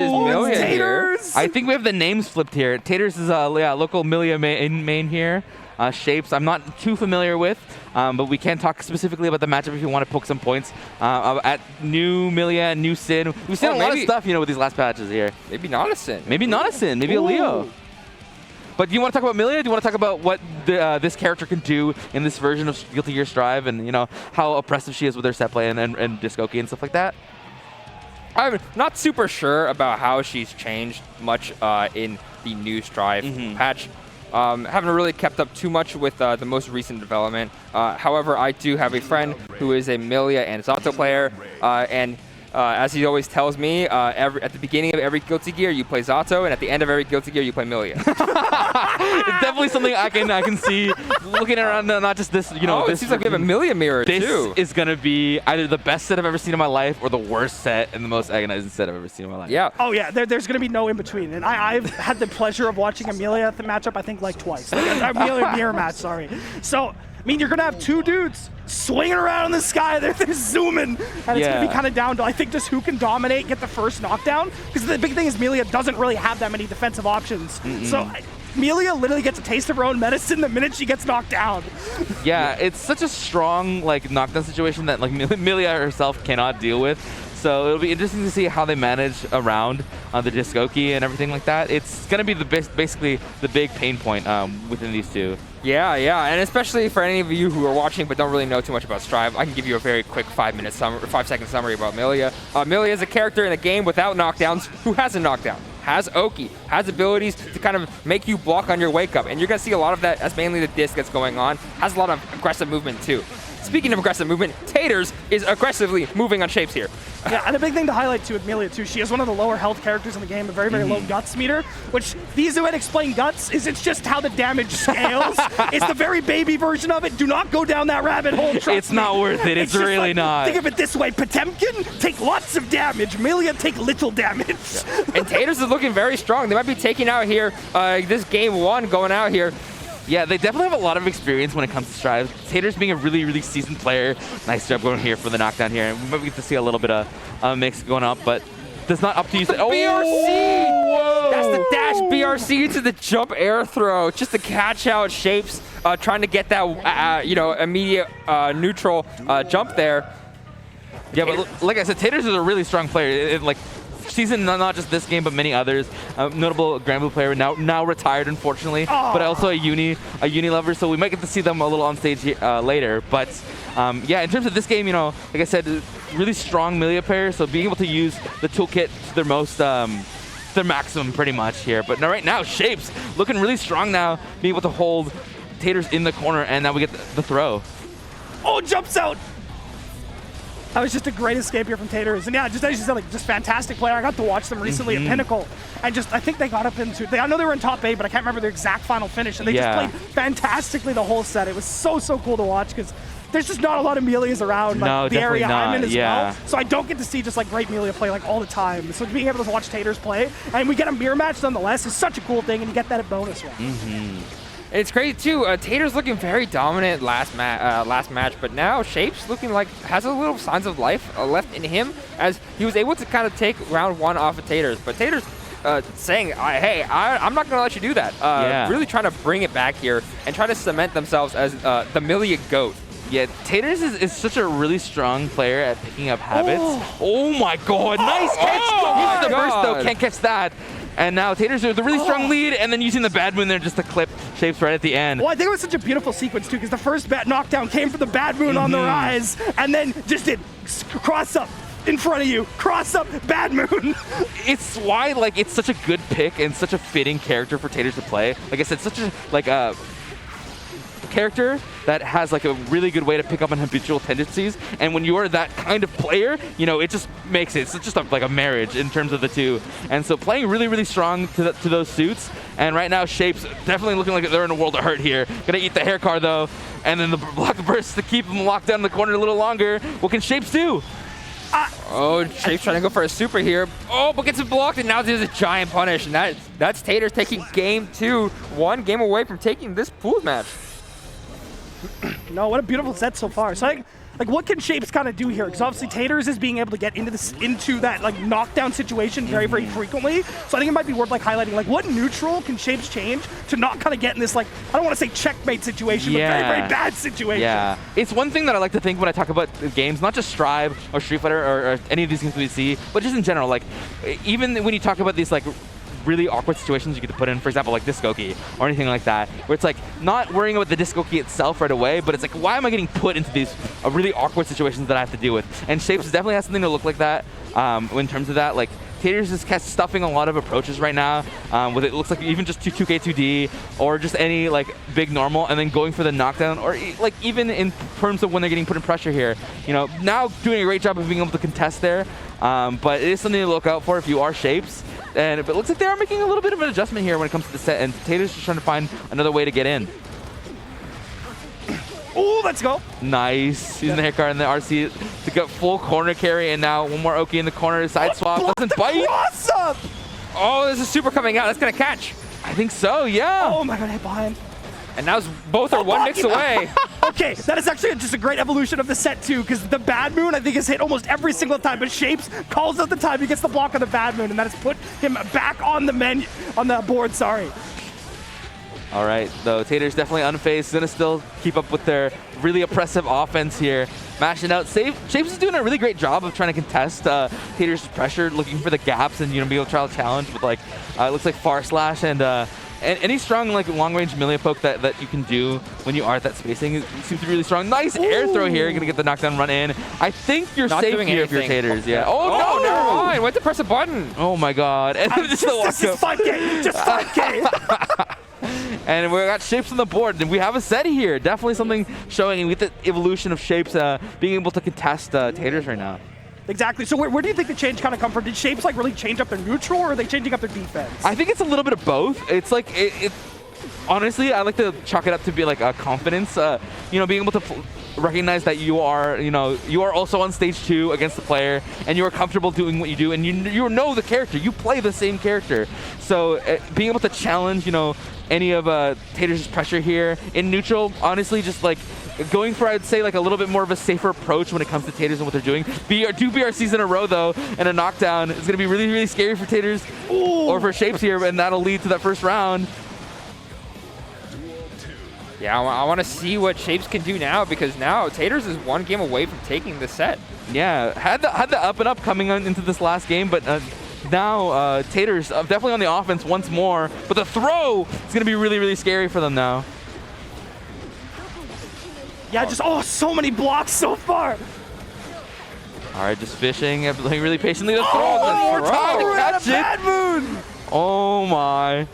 Milia Taters! I think we have the names flipped here. Taters is a local Milia main here. Shapes I'm not too familiar with, but we can talk specifically about the matchup if you want to poke some points at new Milia and new Sin. We've seen a lot of stuff, with these last patches here. Maybe not a Sin. Maybe not a Sin. Maybe a Leo. But do you want to talk about Milia? Do you want to talk about what this character can do in this version of Guilty Gear Strive, and how oppressive she is with her set play and Discoki and stuff like that? I'm not super sure about how she's changed much in the new Strive patch. Haven't really kept up too much with the most recent development. However, I do have a friend who is a Milia and Zato player, and as he always tells me, at the beginning of every Guilty Gear, you play Zato, and at the end of every Guilty Gear, you play Milia. It's definitely something I can see looking around. Not just this, it this seems like we have a Milia mirror this too. Is gonna be either the best set I've ever seen in my life or the worst set and the most agonizing set I've ever seen in my life. Yeah. Oh yeah, there's gonna be no in between. And I've had the pleasure of watching Amelia at the matchup, I think like twice. Amelia mirror match, sorry. So. I mean, you're going to have two dudes swinging around in the sky. They're zooming. And it's going to be kind of down to, I think, just who can dominate, get the first knockdown. Because the big thing is Milia doesn't really have that many defensive options. So Milia literally gets a taste of her own medicine the minute she gets knocked down. Yeah, it's such a strong knockdown situation that Milia herself cannot deal with. So it'll be interesting to see how they manage around the Discoki and everything like that. It's going to be basically the big pain point within these two. Yeah, and especially for any of you who are watching but don't really know too much about Strive, I can give you a very quick 5-second summary about Milia. Milia is a character in a game without knockdowns who has a knockdown, has Oki, has abilities to kind of make you block on your wake up, and you're going to see a lot of that as mainly the disc that's going on, has a lot of aggressive movement too. Speaking of aggressive movement, Taters is aggressively moving on Shapes here. Yeah, and a big thing to highlight too with Milia too, she is one of the lower health characters in the game, a very, very low guts meter, which these who had explained guts is it's just how the damage scales. It's the very baby version of it. Do not go down that rabbit hole, trust It's me. not worth it. It's really not. Think of it this way, Potemkin, take lots of damage. Milia, take little damage. Yeah. And Taters is looking very strong. They might be taking out here, this game one going out here. Yeah, they definitely have a lot of experience when it comes to Strive. Taters being a really, really seasoned player. Nice job going here for the knockdown here. And we might get to see a little bit of mix going up, but that's not up to you. BRC! Whoa. That's the dash BRC to the jump air throw. Just to catch out Shapes, trying to get that, immediate neutral jump there. Yeah, but like I said, Taters is a really strong player. Season not just this game but many others. Notable Grand Blue player now retired, unfortunately, but also a uni lover. So we might get to see them a little on stage later. But yeah, in terms of this game, like I said, really strong Milia player. So being able to use the toolkit to their maximum pretty much here. But right now, Shapes looking really strong now, being able to hold Taters in the corner, and now we get the throw. Oh, jumps out. That was just a great escape here from Taters. And yeah, just as you said, just fantastic player. I got to watch them recently at Pinnacle. And I think they got up into, I know they were in top 8, but I can't remember their exact final finish. And they just played fantastically the whole set. It was so cool to watch because there's just not a lot of Milias around the area I'm in as well. So I don't get to see just great Milia play all the time. So being able to watch Taters play, and we get a mirror match nonetheless, is such a cool thing, and you get that at bonus one. And it's crazy too. Taters looking very dominant last match, but now Shapes looking like has a little signs of life left in him, as he was able to kind of take round one off of Taters. But Taters saying, "Hey, I'm not gonna let you do that." Really trying to bring it back here and try to cement themselves as the Milia GOAT. Yeah, Taters is such a really strong player at picking up habits. Oh my god, nice catch! Using the burst though, can't catch that. And now Taters are the really strong lead, and then using the bad moon there just to clip Shapes right at the end. Well, I think it was such a beautiful sequence too, because the first knockdown came from the bad moon on the rise, and then just did cross up in front of you, cross up, bad moon. It's why it's such a good pick and such a fitting character for Taters to play. Like I said, such a character that has a really good way to pick up on habitual tendencies, and when you are that kind of player, it just makes it's just a marriage in terms of the two. And so playing really, really strong to those suits. And right now, Shapes definitely looking like they're in a world of hurt here. Gonna eat the hair car though, and then the block burst to keep them locked down in the corner a little longer. What can Shapes do? Shapes trying to go for a super here. Oh, but gets it blocked, and now there's a giant punish, and that's Taters taking game 2, 1 game away from taking this pool match. No, what a beautiful set so far. So like what can Shapes kind of do here? Because obviously Taters is being able to get into that like knockdown situation very, very frequently. So I think it might be worth like highlighting like what neutral can Shapes change to not kind of get in this like, I don't want to say checkmate situation, but very, very bad situation. Yeah, it's one thing that I like to think when I talk about games, not just Strive or Street Fighter or any of these games we see, but just in general, like even when you talk about these like really awkward situations you get to put in, for example, like Discoki or anything like that, where it's like not worrying about the Discoki itself right away, but it's like, why am I getting put into these really awkward situations that I have to deal with? And Shapes definitely has something to look like that in terms of that. Like Taters is stuffing a lot of approaches right now with it looks like even just 2K2D or just any like big normal and then going for the knockdown, or like even in terms of when they're getting put in pressure here, you know, now doing a great job of being able to contest there, but it is something to look out for if you are Shapes. And it looks like they are making a little bit of an adjustment here when it comes to the set, and Taters just trying to find another way to get in. Oh, let's go. Nice. Using the hit card and the RC to get full corner carry, and now one more Oki in the corner. Side swap doesn't bite. Cross up. Oh, there's a super coming out. That's going to catch. I think so, yeah. Oh my god, hit behind. And now both are one mix away. Okay, that is actually just a great evolution of the set too, because the Bad Moon I think is hit almost every single time, but Shapes calls out the time he gets the block on the Bad Moon, and that has put him back on the menu, on the board, sorry. All right, though, Taters definitely unfazed, gonna still keep up with their really oppressive offense here. Mashing out. Shapes is doing a really great job of trying to contest Taters' pressure, looking for the gaps and, you know, be able to try to challenge with like, it looks like Far Slash and any strong like long-range melee poke that you can do when you are at that spacing seems to be really strong. Nice air throw here, gonna get the knockdown run in. I think you're Not safe doing here if you're anything. Taters. Yeah. Oh, no! Never mind. Went to press a button. Oh my god! And just the This is 5K, just 5K. And we got Shapes on the board, and we have a set here. Definitely something showing with the evolution of Shapes being able to contest Taters right now. Exactly. So where do you think the change kind of come from? Did Shapes like really change up their neutral, or are they changing up their defense? I think it's a little bit of both. It's like honestly, I like to chalk it up to be like a confidence. You know, being able to recognize that you are also on stage 2 against the player, and you are comfortable doing what you do, and you know the character. You play the same character. So being able to challenge, you know, any of Taters' pressure here in neutral, honestly, just like going for, I'd say, like a little bit more of a safer approach when it comes to Taters and what they're doing. 2 BRCs in a row, though, and a knockdown is going to be really, really scary for Taters or for Shapes here, and that'll lead to that first round. Yeah, I want to see what Shapes can do now, because now Taters is 1 game away from taking the set. Yeah, had the up and up coming on into this last game, but now Taters definitely on the offense once more. But the throw is going to be really, really scary for them now. Yeah, just so many blocks so far. All right, just fishing, playing really patiently. The throw, One more time to catch it. Bad Moon. Oh my!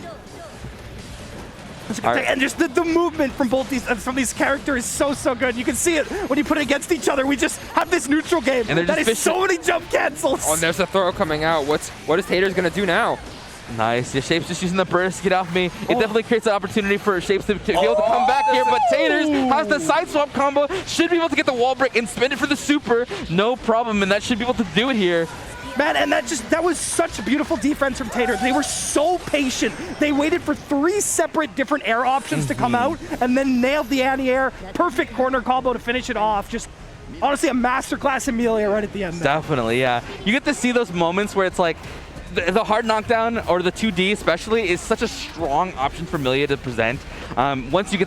Right. And just the movement from both these characters is so good. You can see it when you put it against each other. We just have this neutral game. And that is so many jump cancels. Oh, and there's a throw coming out. What is Taters gonna do now? Nice. Yeah, Shapes just using the burst to get off me. It definitely creates an opportunity for Shapes to be able to come back here, but Taters has the side swap combo. Should be able to get the wall break and spin it for the super. No problem, and that should be able to do it here. Man, and that was such beautiful defense from Taters. They were so patient. They waited for 3 separate different air options to come out and then nailed the anti-air. Perfect corner combo to finish it off. Just honestly a masterclass Amelia right at the end there. Definitely, yeah. You get to see those moments where it's like the hard knockdown or the 2D especially is such a strong option for Amelia to present. Once you get